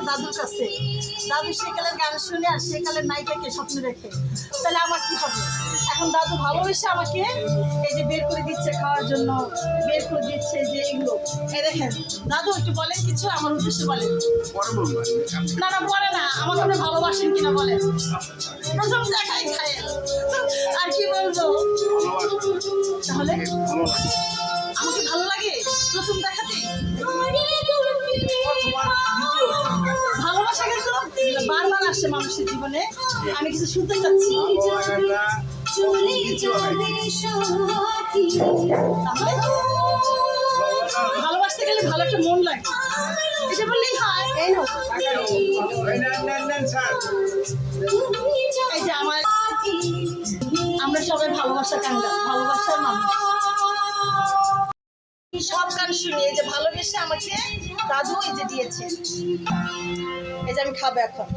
দাদুর কাছে, দাদু সেকালের গান শুনে আর সেকালের নায়িকাকে স্বপ্ন দেখে, তাহলে আমার কি হবে? এখন দাদু ভালোবেসে আমাকে এই যে বের করে দিচ্ছে খাওয়ার জন্য, বের করে দিচ্ছে যে এগুলো। এই দেখেন দাদু, একটু বলেন কিছু আমার উদ্দেশ্যে বলেন। না না, বলে না, আমাকে আপনি ভালোবাসেন কিনা বলেন। প্রথম দেখাই খায় আর কি বলবো। তাহলে আমাকে ভালো লাগে প্রথম দেখাতে। ভালোবাসা কিন্তু বারবার আসে মানুষের জীবনে। আমি কিছু শুনতে চাচ্ছি। তাহলে ভালোবাসতে গেলে ভালো একটা মন লাগে, এটা বললেই হয়। এই যে আমরা সবাই ভালোবাসা কাঙ্গা, ভালোবাসার মানুষ। সব গান শুনি, এই যে ভালোবেসে আমাকে দাদু এই যে দিয়েছে। এই যে আমি খাবো এখন।